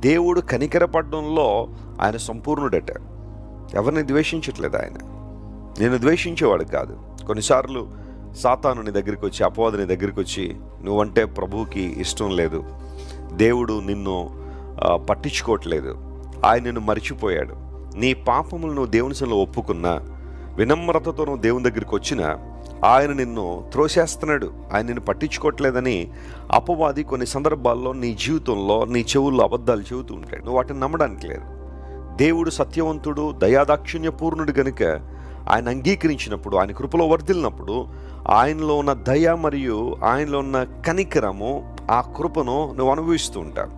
దేవుడు కనికరపడడంలో ఆయన సంపూర్ణుడట. ఎవరిని ద్వేషించట్లేదు ఆయన. నేను ద్వేషించేవాడు కాదు. కొన్నిసార్లు సాతాను నీ దగ్గరికి వచ్చి, అపవాది నీ దగ్గరికి వచ్చి, నువ్వంటే ప్రభువుకి ఇష్టం లేదు, దేవుడు నిన్ను పట్టించుకోవట్లేదు, ఆయన నిన్ను మర్చిపోయాడు, నీ పాపములు నువ్వు దేవుని సన్నిధిలో ఒప్పుకున్నా, వినమ్రతతో నువ్వు దేవుని దగ్గరికి వచ్చినా ఆయన నిన్ను త్రోసేస్తున్నాడు, ఆయన నిన్ను పట్టించుకోవట్లేదని అపవాది కొన్ని సందర్భాల్లో నీ జీవితంలో నీ చెవుల్లో అబద్ధాలు చెబుతూ ఉంటాడు. నువ్వు వాటిని నమ్మడానికి లేదు. దేవుడు సత్యవంతుడు, దయాదాక్షిణ్యపూర్ణుడు కనుక ఆయన అంగీకరించినప్పుడు, ఆయన కృపలో వర్ధిల్లినప్పుడు ఆయనలో ఉన్న దయ మరియు ఆయనలో ఉన్న కనికరము, ఆ కృపను నువ్వు అనుభవిస్తూ ఉంటావు.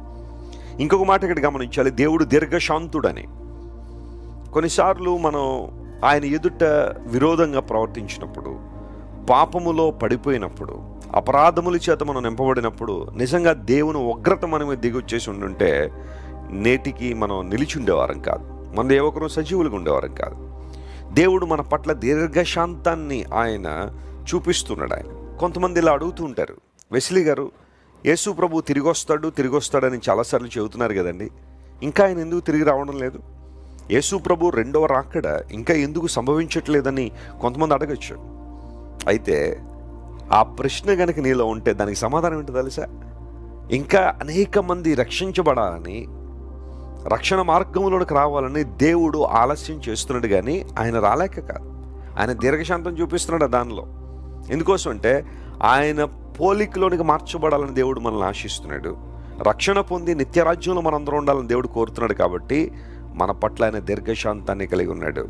ఇంకొక మాట ఇక్కడ గమనించాలి, దేవుడు దీర్ఘశాంతుడని. కొన్నిసార్లు మనం ఆయన ఎదుట విరోధంగా ప్రవర్తించినప్పుడు, పాపములో పడిపోయినప్పుడు, అపరాధముల చేత మనం నింపబడినప్పుడు నిజంగా దేవుని ఉగ్రత మన మీద దిగొచ్చేసి ఉండుంటే నేటికి మనం నిలిచి ఉండేవారం కాదు, మన ఏ ఒక్కరూ సజీవులుగా ఉండేవారం కాదు. దేవుడు మన పట్ల దీర్ఘశాంతాన్ని ఆయన చూపిస్తున్నాడు. ఆయన కొంతమంది ఇలా అడుగుతూ ఉంటారు, వెస్లీ గారు యేసు ప్రభు తిరిగి వస్తాడని చాలాసార్లు చెబుతున్నారు కదండి, ఇంకా ఆయన ఎందుకు తిరిగి రావడం లేదు? యేసు ప్రభు రెండవ రాకడ ఇంకా ఎందుకు సంభవించట్లేదని కొంతమంది అడగచ్చు. అయితే ఆ ప్రశ్న కనుక నీలో ఉంటే దానికి సమాధానం ఏంటో తెలుసా? ఇంకా అనేక మంది రక్షించబడాలని, రక్షణ మార్గంలోకి రావాలని దేవుడు ఆలస్యం చేస్తున్నాడు, కానీ ఆయన రాలేక కాదు. ఆయన దీర్ఘశాంతం చూపిస్తున్నాడు దానిలో. ఎందుకోసం అంటే ఆయన పోలికలోనికి మార్చబడాలని దేవుడు మనల్ని ఆశిస్తున్నాడు. రక్షణ పొంది నిత్యరాజ్యంలో మనందరం ఉండాలని దేవుడు కోరుతున్నాడు. కాబట్టి మన పట్ల ఆయన దీర్ఘశాంతాన్ని కలిగి ఉన్నాడు.